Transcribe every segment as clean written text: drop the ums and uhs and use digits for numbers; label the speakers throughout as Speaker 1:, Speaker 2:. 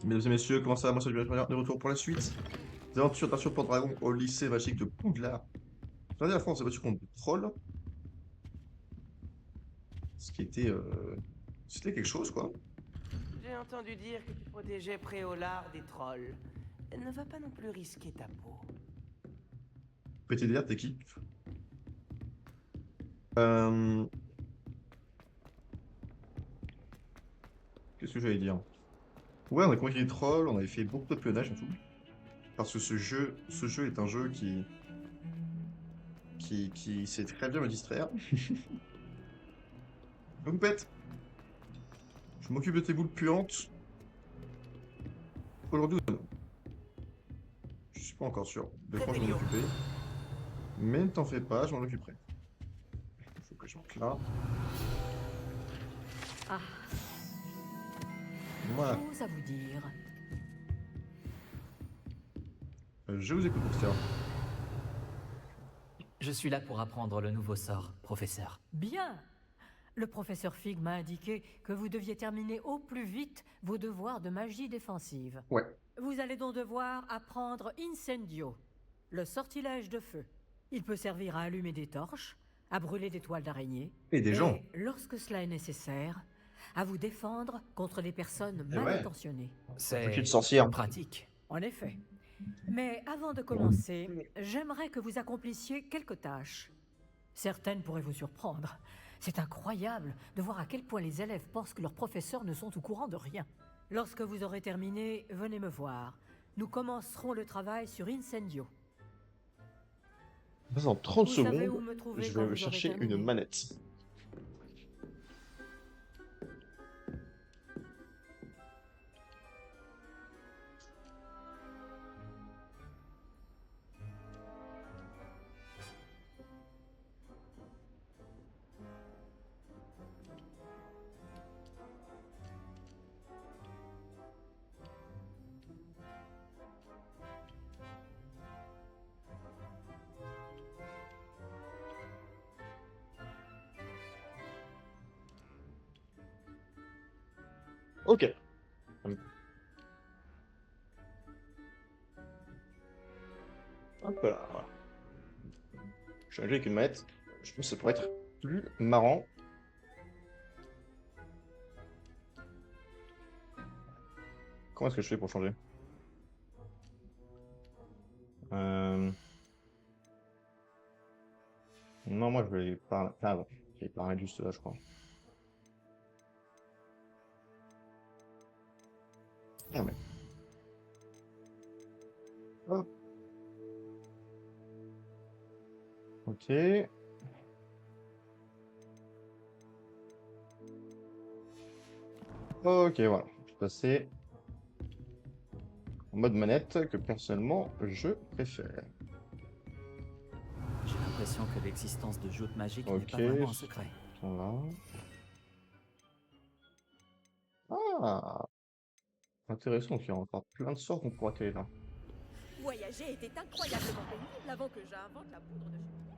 Speaker 1: Mesdames et messieurs, comment ça va? Moi, c'est Julien de retour pour la suite. Des aventures d'Arthur pour Dragon au lycée magique de Poudlard. La dernière fois, on s'est battu contre des trolls, ce qui était... C'était quelque chose, quoi.
Speaker 2: J'ai entendu dire que tu protégeais Préolard des trolls. Ne va pas non plus risquer ta peau.
Speaker 1: PTDR, t'es qui? Euh... Qu'est-ce que j'allais dire? Ouais, on a combattu des trolls, on avait fait beaucoup de pionnage et tout. Parce que ce jeu est un jeu qui sait très bien me distraire. Donc, bête, je m'occupe de tes boules puantes. Aujourd'hui, je suis pas encore sûr de quand je vais m'en
Speaker 2: Réveillon.
Speaker 1: occuper. Mais ne t'en fais pas, je m'en occuperai. Il faut que je monte là.
Speaker 3: Ah,
Speaker 1: Voilà.
Speaker 3: chose à vous dire.
Speaker 1: Je vous écoute, professeur.
Speaker 4: Je suis là pour apprendre le nouveau sort, professeur.
Speaker 3: Bien. Le professeur Fig m'a indiqué que vous deviez terminer au plus vite vos devoirs de magie défensive.
Speaker 1: Ouais.
Speaker 3: Vous allez donc devoir apprendre Incendio, le sortilège de feu. Il peut servir à allumer des torches, à brûler des toiles d'araignée,
Speaker 1: Et des gens.
Speaker 3: et, lorsque cela est nécessaire, à vous défendre contre des personnes
Speaker 1: Et
Speaker 3: mal
Speaker 1: ouais.
Speaker 3: intentionnées.
Speaker 4: C'est
Speaker 1: Petite sorcière.
Speaker 4: pratique.
Speaker 3: En effet. Mais avant de commencer, j'aimerais que vous accomplissiez quelques tâches. Certaines pourraient vous surprendre. C'est incroyable de voir à quel point les élèves pensent que leurs professeurs ne sont au courant de rien. Lorsque vous aurez terminé, venez me voir. Nous commencerons le travail sur Incendio.
Speaker 1: Dans 30
Speaker 3: Vous savez où
Speaker 1: secondes,
Speaker 3: me trouver
Speaker 1: je
Speaker 3: quand
Speaker 1: vais
Speaker 3: vous aurez
Speaker 1: chercher une
Speaker 3: terminé.
Speaker 1: manette. Ok. Hop là, voilà. Je suis arrivé avec une manette. Je pense que ça pourrait être plus marrant. Comment est-ce que je fais pour changer? Euh... Non, moi je vais pas. Ah bon, je vais pas juste là, je crois. Ah mais. Hop. Ok. Ok, voilà. Je vais passer en mode manette que personnellement je préfère.
Speaker 4: J'ai l'impression que l'existence de joutes magiques n'est
Speaker 1: Ok.
Speaker 4: pas vraiment un secret.
Speaker 1: Voilà. Ah, intéressant, il y a encore plein de sorts qu'on pourra créer là.
Speaker 5: Voyager était incroyablement pénible avant que j'invente la poudre de cheveux.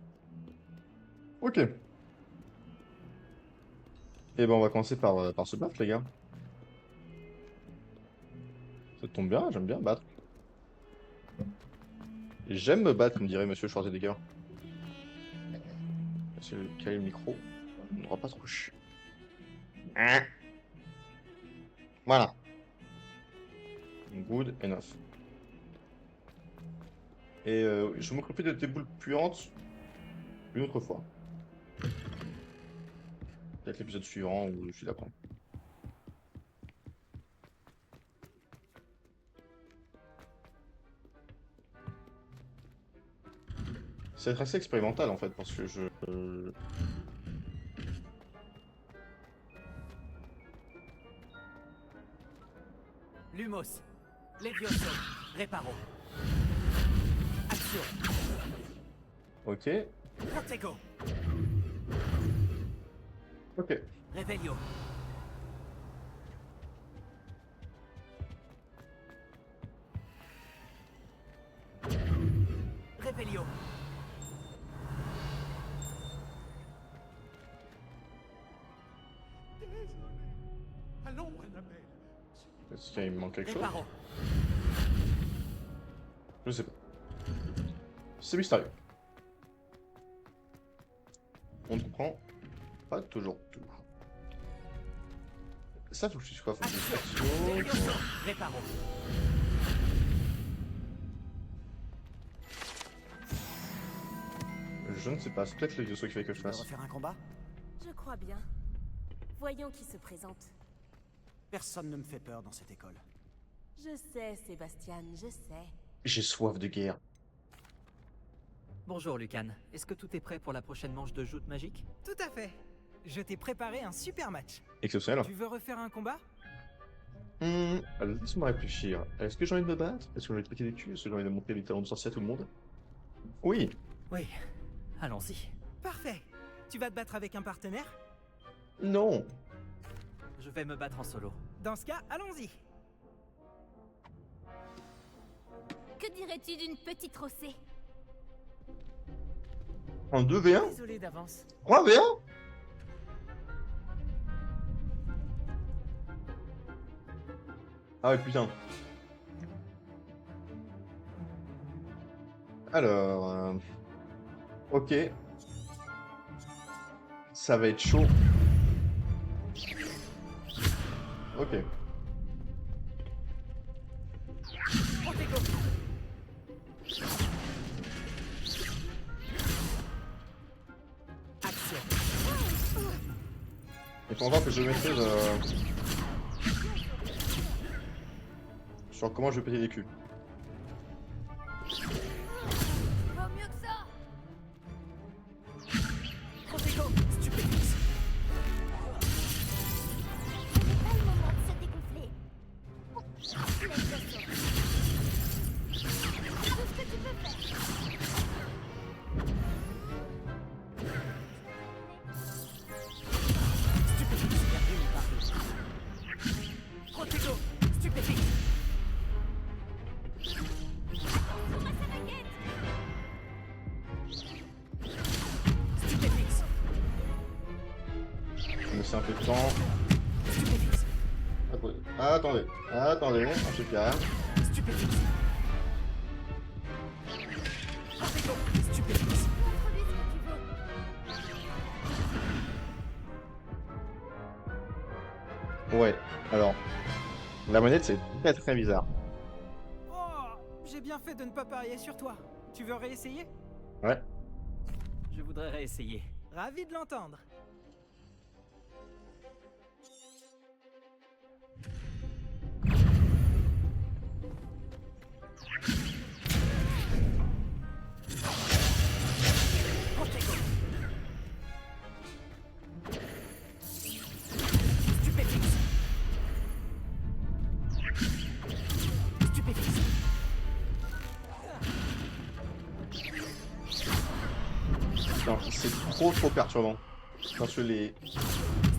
Speaker 1: Ok. Et ben on va commencer par se battre, les gars. Ça tombe bien, j'aime bien battre. J'aime me battre, me dirait Monsieur Schwarzenegger. C'est caler le micro. On n'aura pas trop ch. Hein. Voilà. Good enough. Et je vais m'occuper de tes boules puantes une autre fois. Peut-être l'épisode suivant ou je suis d'après. Ça va être assez expérimental en fait parce que je.
Speaker 2: Lumos. Levioso. Reparo. Action.
Speaker 1: Ok.
Speaker 2: Protego.
Speaker 1: Ok.
Speaker 2: Revelio. Revelio.
Speaker 6: Désolé. Allons, Annabelle.
Speaker 1: Est-ce qu'il me manque quelque chose?
Speaker 2: Réparons.
Speaker 1: Je sais pas. C'est mystérieux. On ne comprend pas toujours tout. Ça, faut que je sois face à
Speaker 2: Réparons.
Speaker 1: Je ne sais pas, c'est peut-être le Yoso qui fait que je
Speaker 6: Tu veux
Speaker 1: fasse.
Speaker 6: refaire un combat?
Speaker 5: Je crois bien. Voyons qui se présente.
Speaker 6: Personne ne me fait peur dans cette école.
Speaker 5: Je sais, Sébastien, je sais.
Speaker 1: J'ai soif de guerre.
Speaker 4: Bonjour Lucan, est-ce que tout est prêt pour la prochaine manche de joute magique?
Speaker 7: Tout à fait. Je t'ai préparé un super match.
Speaker 1: Exceptionnel.
Speaker 7: Tu veux refaire un combat?
Speaker 1: Laisse-moi réfléchir. Est-ce que j'ai envie de me battre? Est-ce que j'ai envie de piquer des culs? Est-ce que j'ai envie de montrer les talents de sorcier à tout le monde? Oui.
Speaker 4: Oui, allons-y.
Speaker 7: Parfait. Tu vas te battre avec un partenaire?
Speaker 1: Non.
Speaker 4: Je vais me battre en solo.
Speaker 7: Dans ce cas, allons-y.
Speaker 5: Que dirais-tu d'une petite rossée?
Speaker 1: En 2v1?
Speaker 7: Désolé d'avance.
Speaker 1: 3v1? Ah ouais, putain. Alors... Ok. Ça va être chaud. Ok.
Speaker 7: Action.
Speaker 1: Il faut voir que je maîtrise sur comment je vais péter des culs.
Speaker 5: Vaut mieux que ça.
Speaker 7: Protego, stupéfixe.
Speaker 5: Ce n'est pas le moment de se dégonfler. Laisse-le sortir. Tout ce que tu peux faire.
Speaker 7: Stupéfixe, gardez une part. Protego, stupéfixe.
Speaker 5: Sur ma sarraguette.
Speaker 7: Stupéfixe.
Speaker 1: Je me laisse un peu de temps.
Speaker 7: Stupéfixe.
Speaker 1: Attendez, un truc calme.
Speaker 7: Stupéfixe. Protego, stupéfixe.
Speaker 5: Montre-lui ce que tu veux.
Speaker 1: Ouais, alors... La manette, c'est très très bizarre.
Speaker 7: Oh, j'ai bien fait de ne pas parier sur toi. Tu veux réessayer?
Speaker 1: Ouais.
Speaker 4: Je voudrais réessayer.
Speaker 7: Ravi de l'entendre. Protego. Stupéfixe. Stupéfixe.
Speaker 1: Non, c'est trop perturbant. Parce que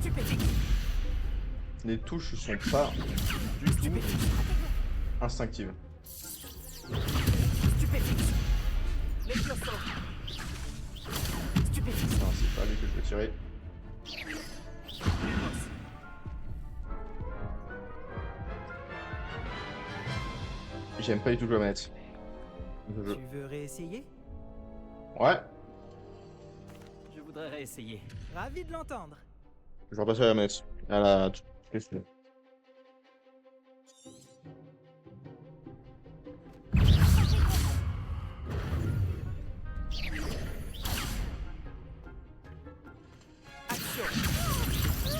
Speaker 7: Stupéfixe.
Speaker 1: les touches sont pas du tout
Speaker 7: Stupéfixe.
Speaker 1: instinctives.
Speaker 7: Stupéfixe. L'explosion. Stupéfixe.
Speaker 1: Non, c'est pas lui que je vais tirer. J'aime pas du tout jouer à la manette. Je-
Speaker 7: Tu veux réessayer?
Speaker 1: Ouais,
Speaker 4: Je voudrais réessayer.
Speaker 7: Ravi de l'entendre.
Speaker 1: je vais repasser à la manette. À la... Qu'est-ce que c'est?
Speaker 7: Action.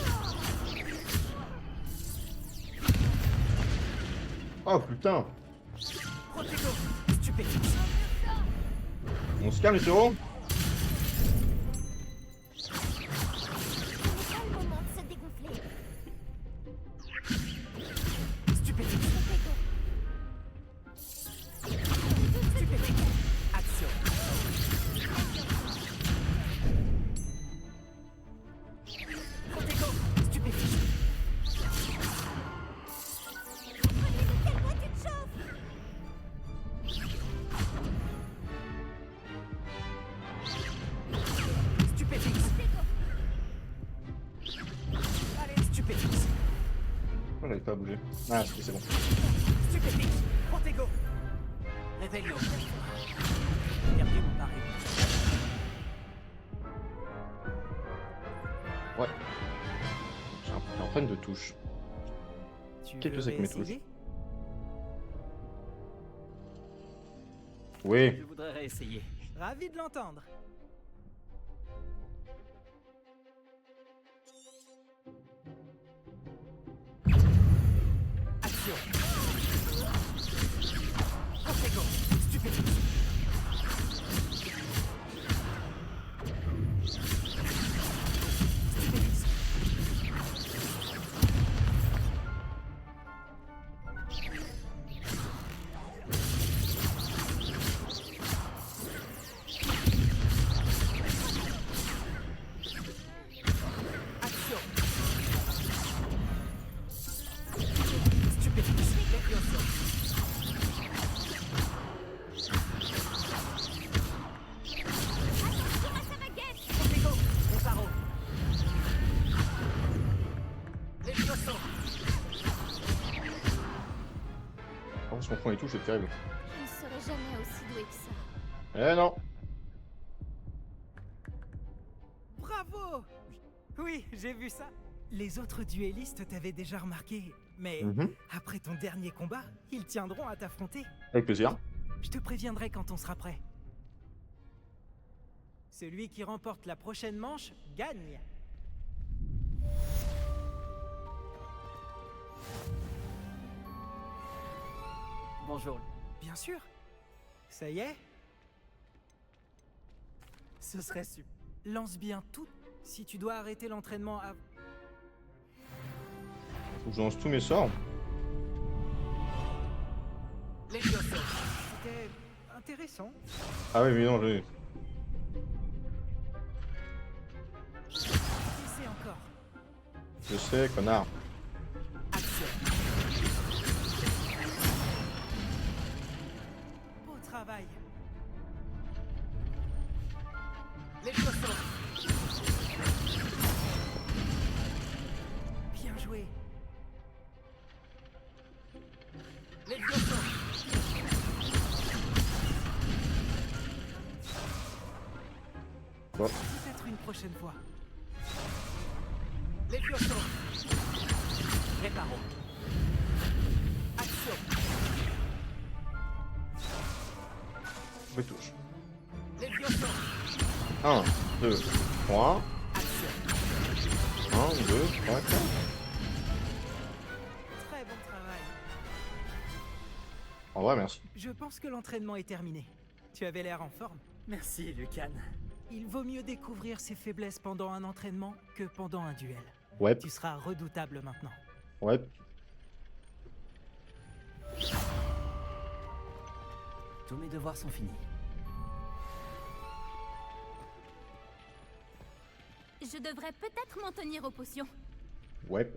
Speaker 1: Oh putain!
Speaker 7: Protego. Stupéfixe.
Speaker 1: On se calme, les héros?
Speaker 5: Ce n'est pas le moment de se dégonfler.
Speaker 7: Stupéfixe. Stupéfixe. Action. Protego. Stupéfixe.
Speaker 5: Quel bois tu te chauffes?
Speaker 1: j'arrive pas à bouger. Ah, c'est bon.
Speaker 6: Stupéfixe, Protego. Réveillon. J'ai perdu mon pari.
Speaker 1: Ouais. J'ai un problème de touche.
Speaker 7: Tu
Speaker 1: Qu'est-ce que
Speaker 7: veux
Speaker 1: c'est que mes
Speaker 7: réessayer?
Speaker 1: Oui.
Speaker 4: Je voudrais réessayer.
Speaker 7: Ravi de l'entendre.
Speaker 6: Action. Protego. Stupéfixe. Stupéfixe. Action. Stupéfixe. Levioso. Protego. Reparo. Levioso.
Speaker 1: Oh, ce qu'on prend les touches, c'est terrible.
Speaker 8: Je ne serai jamais aussi doué que ça.
Speaker 1: Eh non.
Speaker 7: Bravo! Oui, j'ai vu ça. Les autres duellistes t'avaient déjà remarqué, mais
Speaker 1: Mhm.
Speaker 7: après ton dernier combat, ils tiendront à t'affronter.
Speaker 1: Avec plaisir.
Speaker 7: Je te préviendrai quand on sera prêt. Celui qui remporte la prochaine manche gagne.
Speaker 4: Bonjour.
Speaker 7: Bien sûr. Ça y est? Ce serait super. Lance bien tout. Si tu dois arrêter l'entraînement à...
Speaker 1: Faut que je lance tous mes sorts.
Speaker 6: Levioso.
Speaker 7: C'était intéressant.
Speaker 1: Ah oui, mais non,
Speaker 7: Essaie encore.
Speaker 1: je sais, connard.
Speaker 6: Action.
Speaker 7: Beau travail.
Speaker 6: Levioso.
Speaker 7: Bien joué.
Speaker 6: Levioso.
Speaker 1: Bon.
Speaker 7: Peut-être une prochaine fois.
Speaker 6: Levioso. Reparo. Action.
Speaker 1: Les touches.
Speaker 6: Levioso.
Speaker 1: 1, 2, 3.
Speaker 6: Action.
Speaker 1: 1, 2, 3, 4.
Speaker 7: Très bon travail.
Speaker 1: En vrai, merci.
Speaker 7: Je pense que l'entraînement est terminé. Tu avais l'air en forme.
Speaker 4: Merci, Lucan.
Speaker 7: Il vaut mieux découvrir ses faiblesses pendant un entraînement que pendant un duel.
Speaker 1: Ouais,
Speaker 7: Tu seras redoutable maintenant.
Speaker 1: ouais.
Speaker 4: Tous mes devoirs sont finis.
Speaker 8: Je devrais peut-être m'en tenir aux potions.
Speaker 1: Ouais.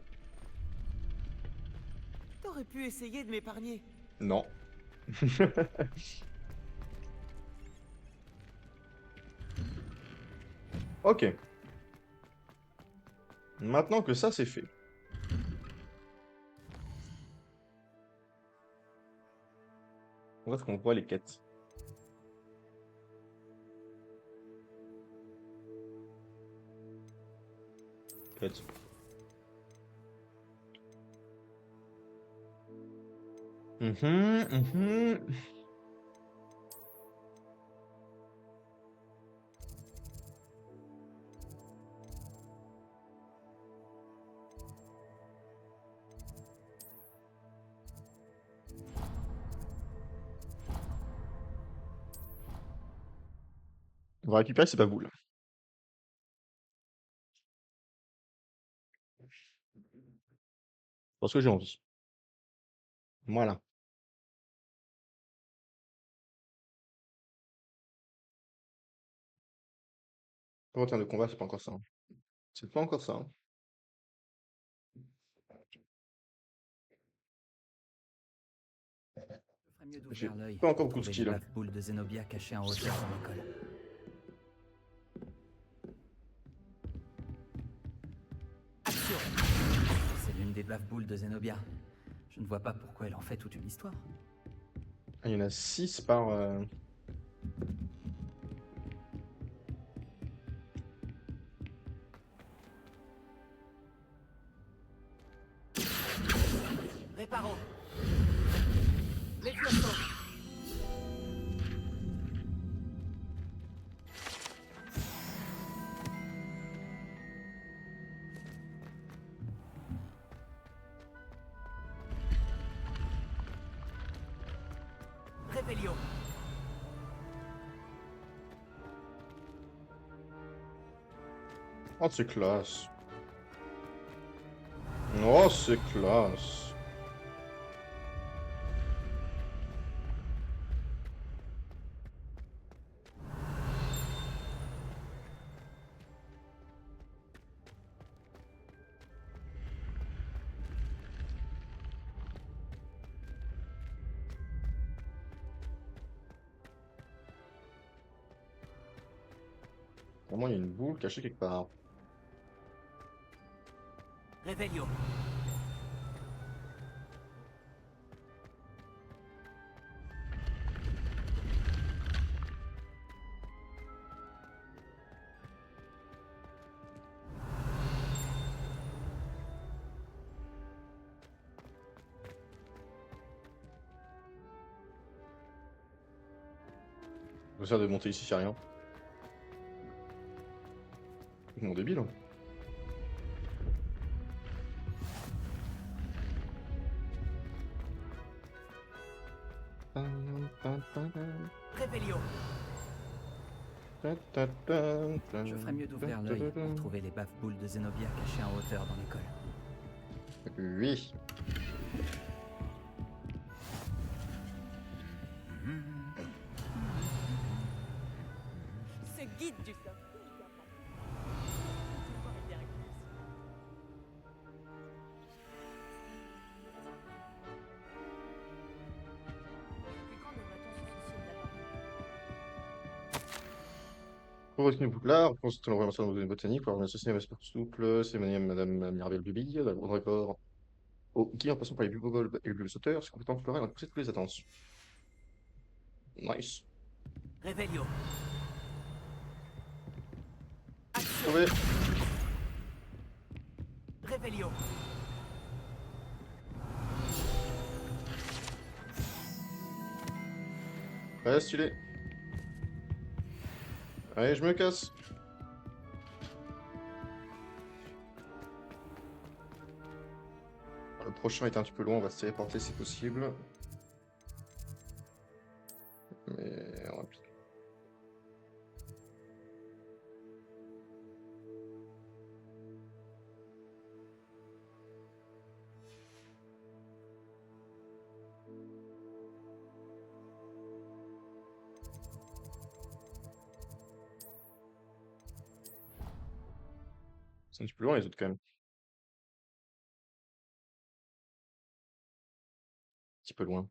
Speaker 2: T'aurais pu essayer de m'épargner.
Speaker 1: Non. Ok. Maintenant que ça c'est fait. Où est-ce qu'on voit les quêtes? Quêtes. Mhm. On va récupérer, c'est pas boule. Parce que j'ai envie. Voilà. En termes de combat, c'est pas encore ça, hein. C'est pas encore ça, hein.
Speaker 4: Je ferais mieux
Speaker 1: J'ai
Speaker 4: d'ouvrir l'œil.
Speaker 1: pas encore beaucoup de
Speaker 4: Trouver
Speaker 1: skill,
Speaker 4: les
Speaker 1: hein.
Speaker 4: boules de Zenobia cachées en hauteur dans l'école.
Speaker 6: Action.
Speaker 4: C'est l'une des bave-boules de Zenobia. Je ne vois pas pourquoi elle en fait toute une histoire.
Speaker 1: Ah, il y en a 6 par...
Speaker 6: Réparons. Levioso. Revelio.
Speaker 1: Oh, c'est classe. Oh, c'est classe. Vraiment, il y a une boule cachée quelque part.
Speaker 6: Revelio.
Speaker 1: Je vais de monter ici, c'est rien. Mon débile. Hein.
Speaker 6: Revelio.
Speaker 4: Je ferais mieux d'ouvrir l'œil pour trouver les bave-boules de Zenobia cachées en hauteur dans l'école.
Speaker 1: Oui.
Speaker 5: Ce guide du sorcier.
Speaker 1: Pour votre Poudlard, pour cette information de botanique, pour avoir associé à Vesper Souple, c'est Madame Mirabelle Buby, la grande record. Qui, en passant par les bulbes et les bulbes sauteurs, ses compétences florales ont poussé toutes les attentes. Nice.
Speaker 6: Revelio.
Speaker 1: Sauvé.
Speaker 6: Revelio.
Speaker 1: Ouais, stylé. Allez, je me casse. Le prochain est un petit peu loin, on va se téléporter si possible. Mais on va... C'est un petit peu loin les autres quand même. Un petit peu loin.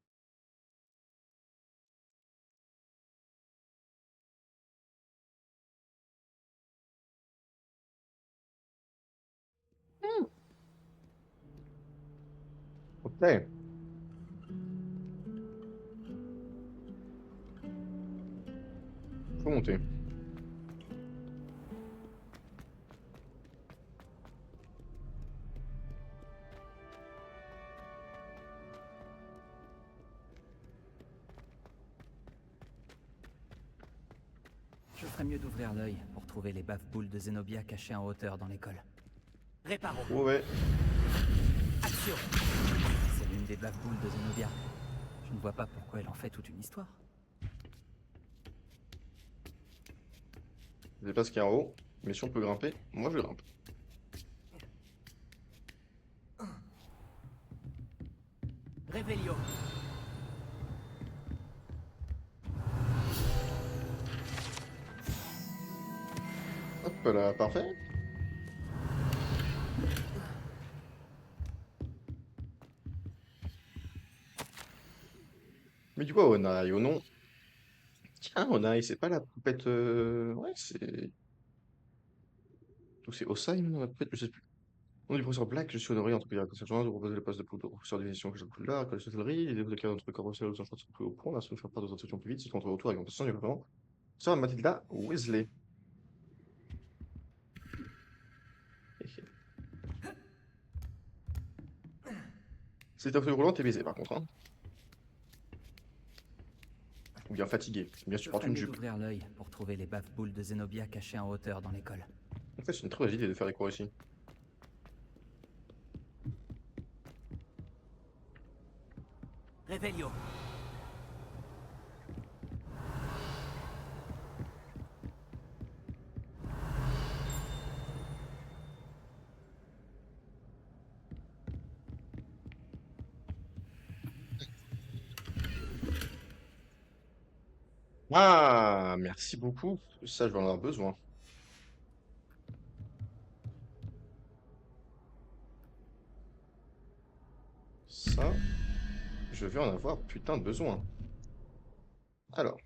Speaker 1: Ok. Faut monter.
Speaker 4: Je ferais mieux d'ouvrir l'œil pour trouver les bave-boules de Zenobia cachées en hauteur dans l'école.
Speaker 6: Réparons.
Speaker 1: Ouais.
Speaker 6: Action.
Speaker 4: C'est l'une des bave-boules de Zenobia. Je ne vois pas pourquoi elle en fait toute une histoire.
Speaker 1: Je sais pas ce qu'il y a en haut, mais si on peut grimper, moi je grimpe.
Speaker 6: Revelio.
Speaker 1: Hop là, parfait. Mais du coup, Onai, oh non. Tiens, Onai, c'est pas la poupette... Ouais, c'est... Ou c'est Osai, non, la poupette, je sais plus. Au nom du professeur Black, je suis honoré en tant que directeur adjoint de proposer le poste de professeur de division que j'ai de l'art, que de l'hôtellerie, et de cas notre corps aux enchères sont plus au point, là, se faire part de instructions plus vite, c'est contre retour avec mon patient du gouvernement. Sœur Mathilda Weasley. C'est ta feuille roulante, t'es baisé par contre, hein. Ou bien fatigué, bien
Speaker 4: Je
Speaker 1: sûr, porte
Speaker 4: ferais
Speaker 1: une
Speaker 4: mieux
Speaker 1: jupe.
Speaker 4: d'ouvrir l'œil pour trouver les baves boules de Zenobia cachées en hauteur dans l'école.
Speaker 1: En fait, c'est une très bonne idée de faire les cours ici.
Speaker 6: Revelio.
Speaker 1: Ah, merci beaucoup. Ça, je vais en avoir besoin. Ça, je vais en avoir putain de besoin. Alors.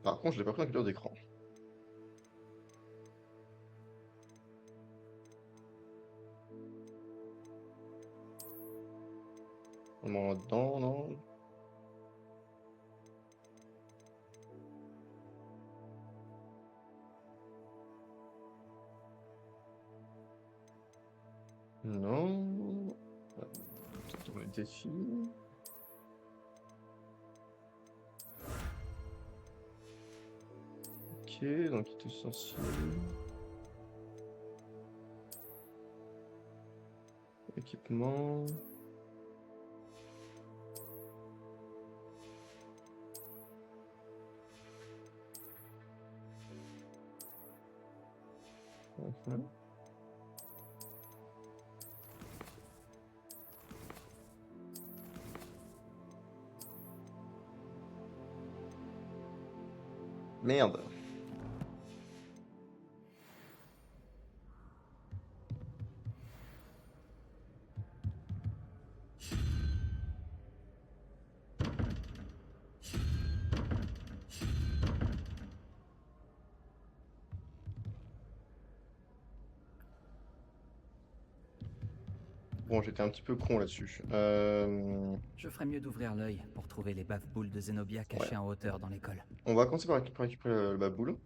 Speaker 1: Par contre, je l'ai pas pris en capture d'écran. On m'en là-dedans, non? Non. Peut-être dans les défis. Ok, donc il est essentiel. Équipement. Mhm. Merde. Bon, j'étais un petit peu con là-dessus.
Speaker 4: Je ferais mieux d'ouvrir l'œil pour trouver les baves boules de Zenobia cachées en hauteur dans l'école.
Speaker 1: On va commencer par récupérer le baboule.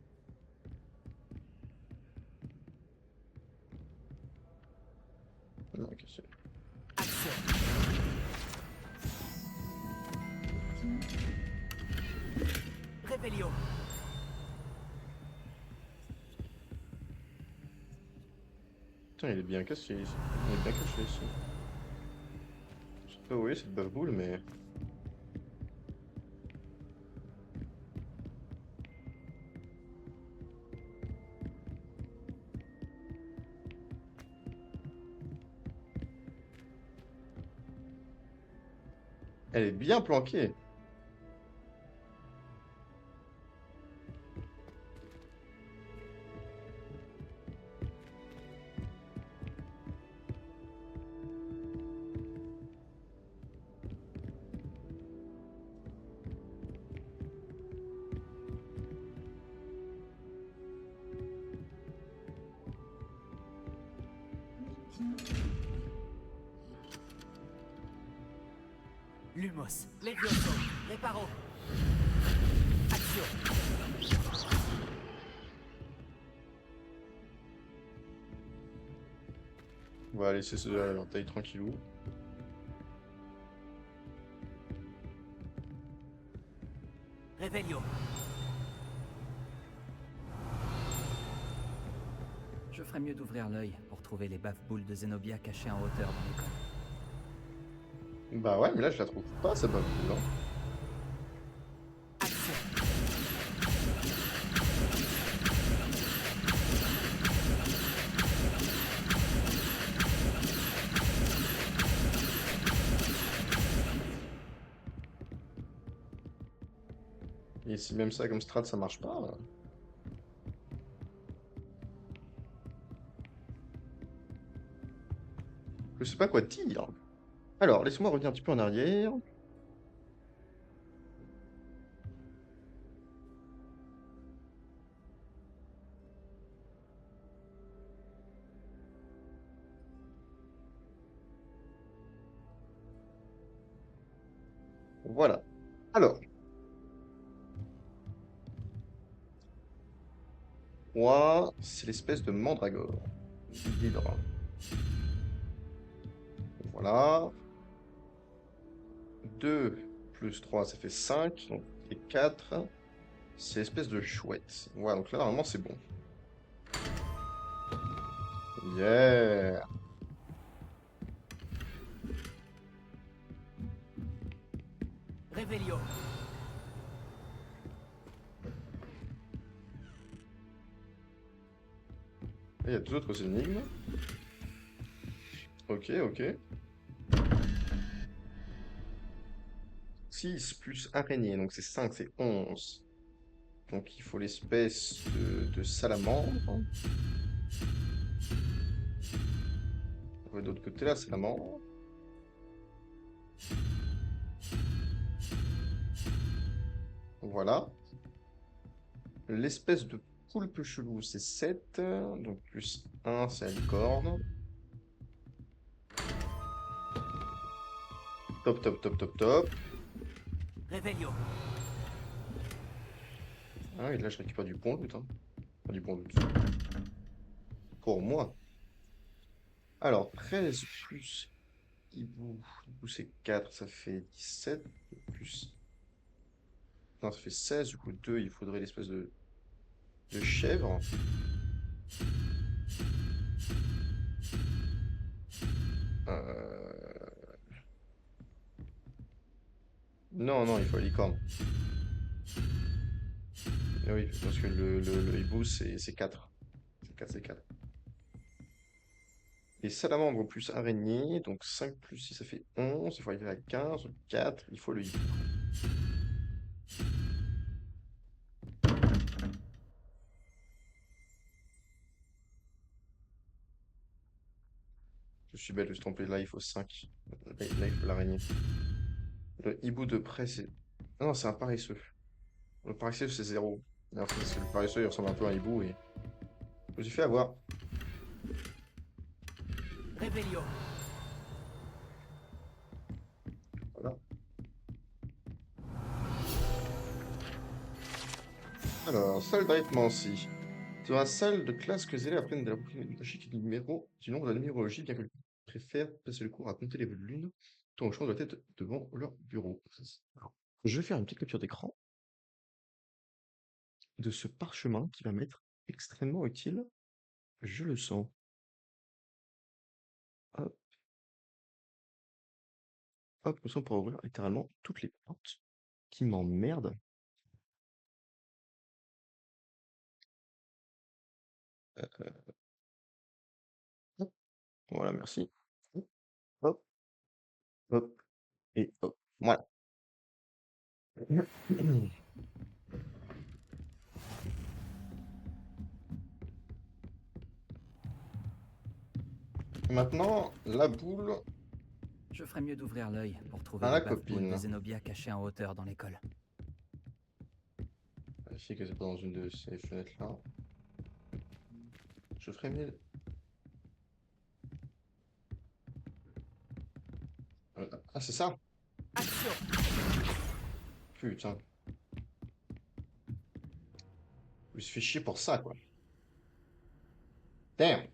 Speaker 1: Ok, c'est...
Speaker 6: Action. Revelio.
Speaker 1: Putain, il est bien cassé ici. Il est bien caché ici. Je sais pas où est cette baboule, mais... Elle est bien planquée.
Speaker 6: Lumos. Levioso. Reparo. Action.
Speaker 1: On va laisser ceux à leur taille tranquillou.
Speaker 6: Revelio.
Speaker 4: Je ferais mieux d'ouvrir l'œil pour trouver les baves boules de Zenobia cachées en hauteur dans l'école.
Speaker 1: Bah ouais, mais là je la trouve pas, cette baboule, hein.
Speaker 6: Action.
Speaker 1: Et si même ça, comme strat, ça marche pas... Je sais pas quoi dire. Alors, laissez-moi revenir un petit peu en arrière. Voilà. Alors, 3, c'est l'espèce de mandragore. L'hydre. Voilà. 2 plus 3, ça fait 5. Donc, et 4, c'est l'espèce de chouette. Voilà, donc là, normalement, c'est bon. Yeah!
Speaker 6: Revelio.
Speaker 1: Et il y a 2 autres énigmes. Ok, ok. 6 plus araignée, donc c'est 5, c'est 11. Donc il faut l'espèce de salamandre. On va de l'autre côté, la salamandre. Voilà. L'espèce de poulpe chelou, c'est 7. Donc plus 1, c'est la licorne. Top, top, top, top, top.
Speaker 6: Revelio.
Speaker 1: Ah, et là, je récupère du bon loot. Hein. Enfin, du bon loot. Pour moi. Alors, 13 plus hibou. Hibou, c'est 4, ça fait 17. Plus. Non, ça fait 16. Du coup, 2, il faudrait l'espèce de chèvre. Non, non, il faut la licorne. Eh oui, parce que le hibou, c'est 4. C'est 4, c'est 4. Et salamandre plus araignée, donc 5 plus 6, ça fait 11. Il faut arriver à 15, 4, il faut le hibou. Je suis bête, je me suis trompé. Là, il faut 5. Là, il faut l'araignée. Le hibou de près, c'est... Ah non, c'est un paresseux. Le paresseux, c'est 0. En fait, parce que le paresseux, il ressemble un peu à un hibou et... Je me suis fait avoir.
Speaker 6: Revelio.
Speaker 1: Voilà. Alors, salle d'arithmancie. Dans la salle de classe, que les élèves apprennent de la logique du numéro, du nombre de la numérologie, bien que préfèrent passer le cours à compter les lunes, tout en hochant de la tête devant leur bureau. Alors, je vais faire une petite capture d'écran de ce parchemin qui va m'être extrêmement utile. Je le sens. Hop, hop, comme ça on pourra ouvrir littéralement toutes les portes qui m'emmerdent. Hop, voilà, merci. Hop, hop, et hop. Voilà. Maintenant, la boule
Speaker 4: Je ferais mieux d'ouvrir l'œil pour trouver
Speaker 1: à
Speaker 4: les
Speaker 1: la
Speaker 4: bave-boules de
Speaker 1: copine.
Speaker 4: Zenobia cachées en hauteur dans l'école.
Speaker 1: Vérifier que c'est pas dans une de ces fenêtres-là. Je ferai mieux. Ah, c'est ça?
Speaker 6: Action.
Speaker 1: Putain. Je me suis fait chier pour ça, quoi. Damn.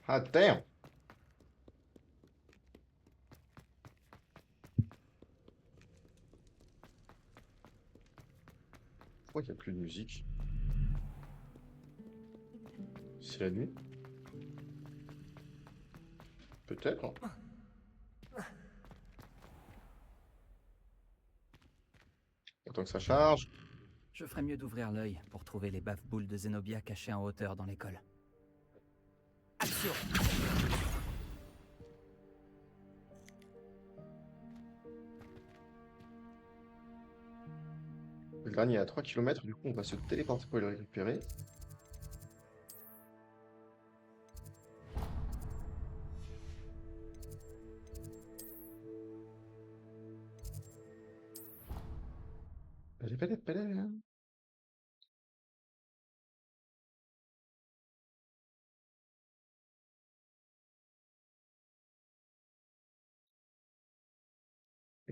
Speaker 1: Ah, damn. Pourquoi il n'y a plus de musique? C'est la nuit? Peut-être, hein. Attends que ça charge.
Speaker 4: Je ferais mieux d'ouvrir l'œil pour trouver les bave-boules de Zenobia cachées en hauteur dans l'école.
Speaker 6: Action.
Speaker 1: Le dernier est à 3 km, du coup on va se téléporter pour le récupérer. Hein.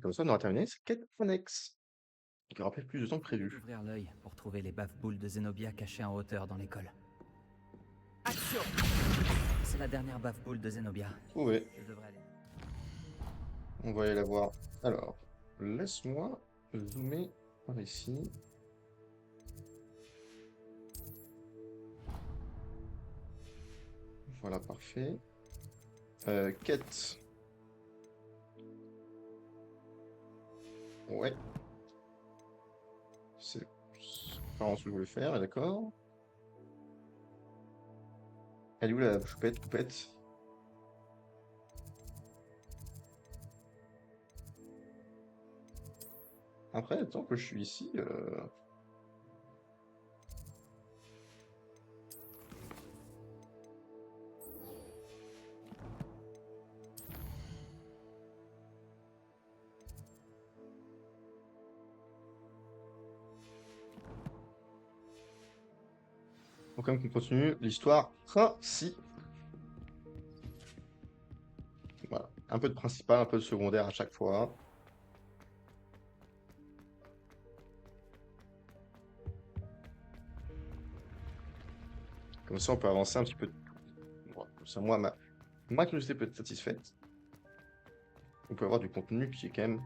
Speaker 1: Et comme ça, on aura terminé cette quête annexe. Qui aura pris plus de temps que prévu.
Speaker 4: Ouvrir l'œil pour trouver les baffe-boules de Zenobia cachées en hauteur dans l'école.
Speaker 6: Action.
Speaker 4: C'est la dernière baffe-boule de Zenobia.
Speaker 1: Trouvé.
Speaker 4: Je devrais aller.
Speaker 1: On va aller la voir. Alors, laisse-moi zoomer par ici. Voilà, parfait. Quête. Ouais. C'est vraiment ce que je voulais faire, d'accord. Elle est où la poupette? Après, tant que je suis ici, faut quand même qu'on continue l'histoire principale. Voilà, un peu de principal, un peu de secondaire à chaque fois. Comme ça, on peut avancer un petit peu. Voilà, comme ça, moi, ma curiosité peut être satisfaite. On peut avoir du contenu qui est quand même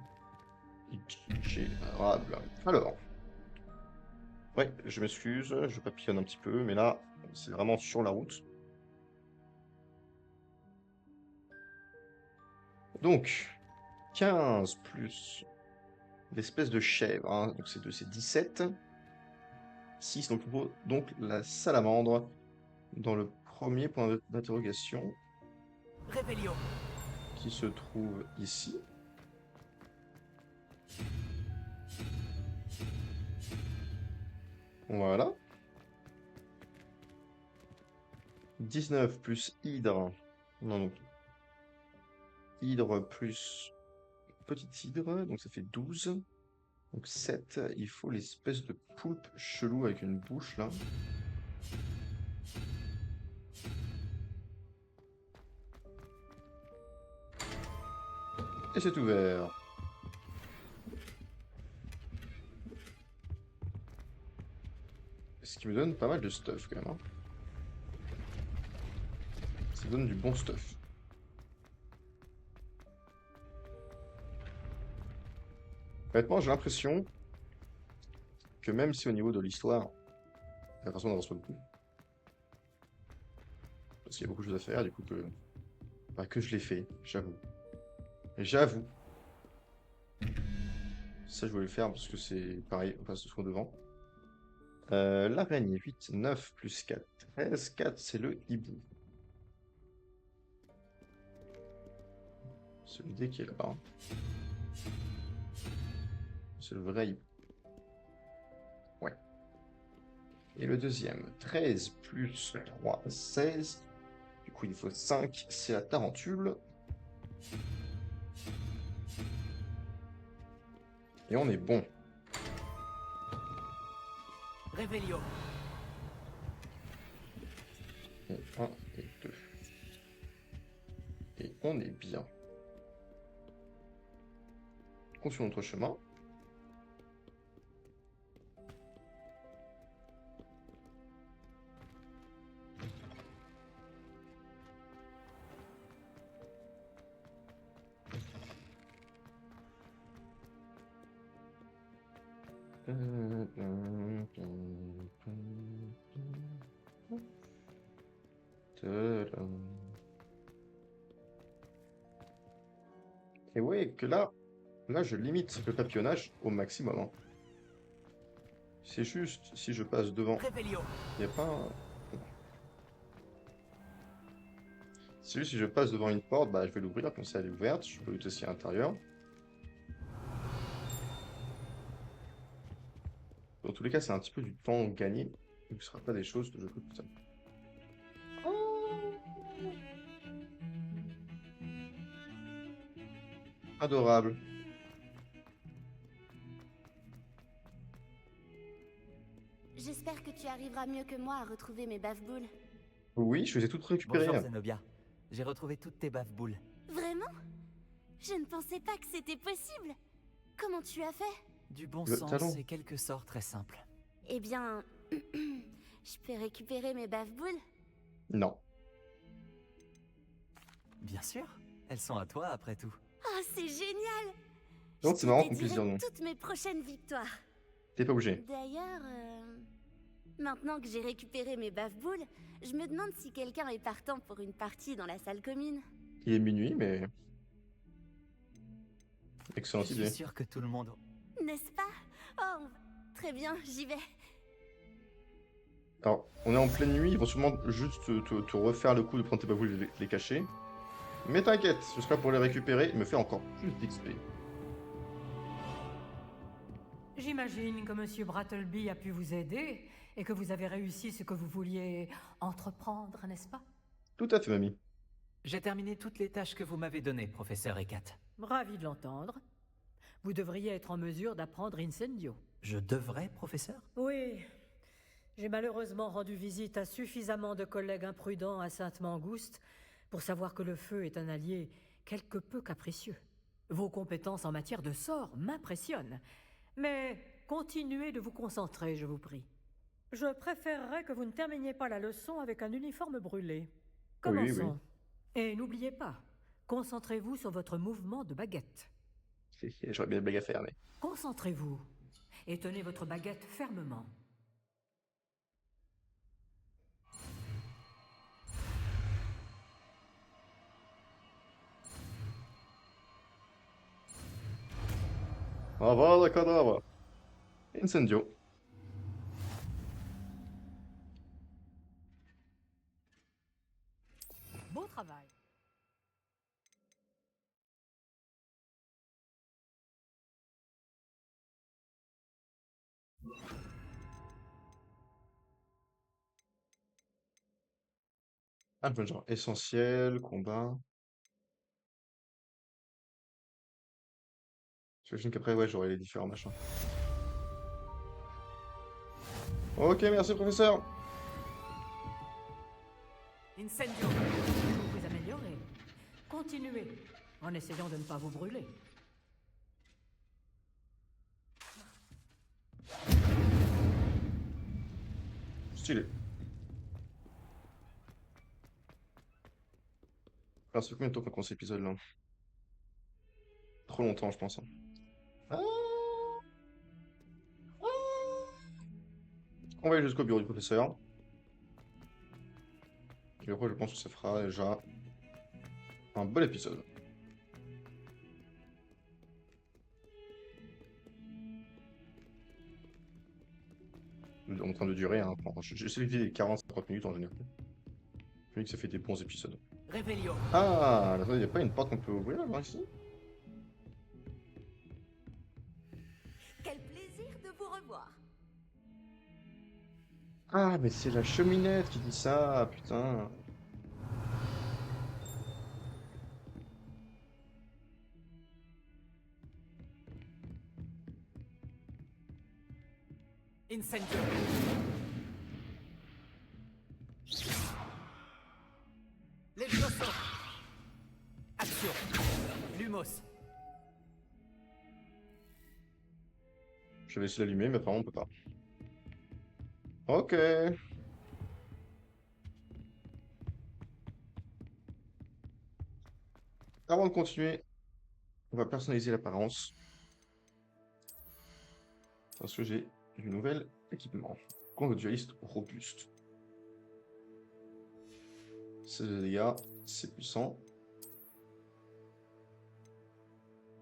Speaker 1: gérable. Alors, ouais, je m'excuse, je papillonne un petit peu, mais là, c'est vraiment sur la route. Donc, 15 plus l'espèce de chèvre, hein, donc c'est 17. 6, donc la salamandre dans le premier point d'interrogation
Speaker 6: Réveillon.
Speaker 1: qui se trouve ici. Voilà. 19 plus hydre. Non, donc hydre plus petite hydre, donc ça fait 12. Donc 7, il faut l'espèce de poulpe chelou avec une bouche là. Et c'est ouvert. Ce qui me donne pas mal de stuff quand même. Hein. Ça donne du bon stuff. Honnêtement, j'ai l'impression que même si au niveau de l'histoire, la façon n'avance pas beaucoup, parce qu'il y a beaucoup de choses à faire, du coup que je l'ai fait, j'avoue. Et j'avoue. Ça, je voulais le faire parce que c'est pareil, on passe tout ce qu'on devant. L'araignée, 8, 9 plus 4, 13. 4, c'est le hibou. C'est le dé qui est là-bas. Hein. C'est le vrai hibou. Ouais. Et le deuxième, 13 plus 3, 16. Du coup, il faut 5, c'est la tarentule. Et on est bon.
Speaker 6: Réveillon.
Speaker 1: Et 1 et 2. Et on est bien. Continuons notre chemin. Et ouais, que là, je limite le papillonnage au maximum. Hein. C'est juste, si je passe devant,
Speaker 6: Réveillon.
Speaker 1: il n'y a pas un... C'est juste si je passe devant une porte, bah je vais l'ouvrir, comme ça elle est ouverte, je peux lutter aussi à l'intérieur. Dans tous les cas, c'est un petit peu du temps gagné, donc ce ne sera pas des choses que je peux tout ça. Adorable.
Speaker 8: J'espère que tu arriveras mieux que moi à retrouver mes baffe-boules.
Speaker 1: Oui, je les ai toutes récupérées.
Speaker 4: Bonjour Zenobia. J'ai retrouvé toutes tes baffe-boules.
Speaker 8: Vraiment? Je ne pensais pas que c'était possible. comment tu as fait?
Speaker 4: Du bon
Speaker 1: Le
Speaker 4: sens
Speaker 1: talon.
Speaker 4: et quelques sorts très simples.
Speaker 8: Eh bien, je peux récupérer mes baffe-boules?
Speaker 1: Non.
Speaker 4: Bien sûr, elles sont à toi après tout.
Speaker 8: Oh, c'est génial!
Speaker 1: Donc
Speaker 8: Je
Speaker 1: c'est
Speaker 8: te
Speaker 1: marrant qu'on puisse
Speaker 8: dédierai
Speaker 1: dire non.
Speaker 8: toutes mes prochaines victoires.
Speaker 1: T'es pas obligé.
Speaker 8: D'ailleurs, maintenant que j'ai récupéré mes baffe-boules, je me demande si quelqu'un est partant pour une partie dans la salle commune.
Speaker 1: Il est minuit, mais... Excellente
Speaker 4: Je suis
Speaker 1: idée.
Speaker 4: sûr que tout le monde...
Speaker 8: N'est-ce pas? Oh, très bien, j'y vais.
Speaker 1: Alors, on est en pleine nuit, ils vont sûrement juste te refaire le coup de prendre tes bavoules et les cacher. Mais t'inquiète, je serai là pour les récupérer et me faire encore plus d'XP.
Speaker 3: J'imagine que Monsieur Brattleby a pu vous aider et que vous avez réussi ce que vous vouliez entreprendre, n'est-ce pas?
Speaker 1: Tout à fait, mamie.
Speaker 4: J'ai terminé toutes les tâches que vous m'avez données, professeur Ekat.
Speaker 3: Ravi de l'entendre. Vous devriez être en mesure d'apprendre Incendio.
Speaker 4: Je devrais, professeur?
Speaker 3: Oui. J'ai malheureusement rendu visite à suffisamment de collègues imprudents à Sainte-Mangouste pour savoir que le feu est un allié quelque peu capricieux. Vos compétences en matière de sorts m'impressionnent. Mais continuez de vous concentrer, je vous prie. Je préférerais que vous ne terminiez pas la leçon avec un uniforme brûlé.
Speaker 1: Oui,
Speaker 3: Commençons. Et n'oubliez pas, concentrez-vous sur votre mouvement de baguette.
Speaker 1: J'aurais bien des blagues à faire, mais...
Speaker 3: Concentrez-vous et tenez votre baguette fermement.
Speaker 1: Avada Kedavra. Incendio.
Speaker 3: Bon travail.
Speaker 1: Ah, bon, genre essentiel, combat. J'imagine qu'après, ouais, j'aurai les différents machins. Ok, merci, professeur.
Speaker 6: Incendio.
Speaker 3: Vous vous améliorez. Continuez en essayant de ne pas vous brûler.
Speaker 1: Stylé. Alors, ça fait combien de temps qu'on commence cet épisode-là? Trop longtemps, je pense. Hein. Ah. Ah. On va aller jusqu'au bureau du professeur. Et après, je pense que ça fera déjà un bon épisode. En train de durer, hein. J'essaie d'éviter les 40-50 minutes en général. Je dis que ça fait des bons épisodes.
Speaker 6: Revelio.
Speaker 1: Ah, il n'y a pas une porte qu'on peut ouvrir là, ici?
Speaker 5: Quel plaisir de vous revoir.
Speaker 1: Ah, mais c'est la cheminette qui dit ça, putain.
Speaker 6: Incendio. Levioso. Action. Lumos.
Speaker 1: Je vais essayer d'allumer, mais apparemment on peut pas. Ok. Avant de continuer, on va personnaliser l'apparence. Parce que j'ai du nouvel équipement. Contre dualiste robuste. 16 de dégâts, c'est puissant.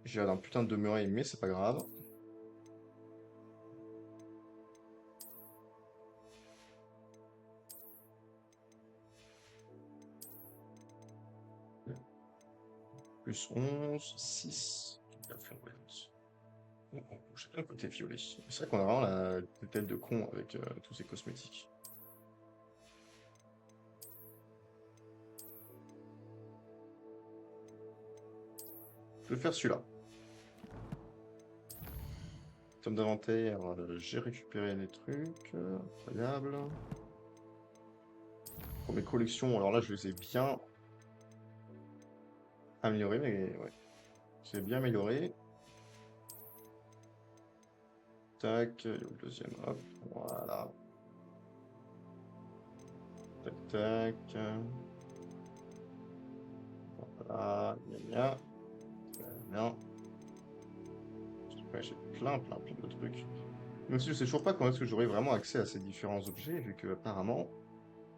Speaker 1: J'ai l'air d'un putain de demeurer, mais c'est pas grave. Plus 11, 6. J'ai bien le côté violet. C'est vrai qu'on a vraiment la tête de con avec tous ces cosmétiques. Je vais faire celui-là. Somme d'inventaire, j'ai récupéré les trucs. Incroyable. Pour mes collections, alors là je les ai bien améliorées, mais ouais. C'est bien amélioré. tac. Et le deuxième, hop, voilà. Tac, tac. Voilà, bien. Bien. Ouais, j'ai plein de trucs. Même si je sais toujours pas quand est-ce que j'aurai vraiment accès à ces différents objets, vu que apparemment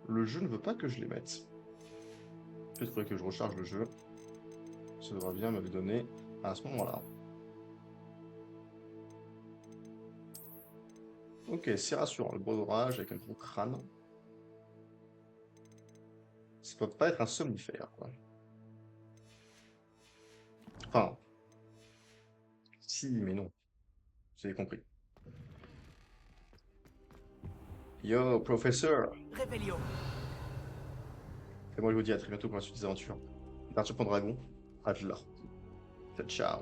Speaker 1: le jeu ne veut pas que je les mette. Peut-être qu'il faudrait que je recharge le jeu. Ça devrait bien me le donner à ce moment-là. Ok, c'est rassurant, le bras d'orage avec un gros crâne. Ça peut pas être un somnifère, quoi. Enfin... Si, mais non. Vous avez compris. Yo, professeur!
Speaker 6: Rébellion.
Speaker 1: Et moi je vous dis à très bientôt pour la suite des aventures. Partir pour Dragon. À là. Ciao.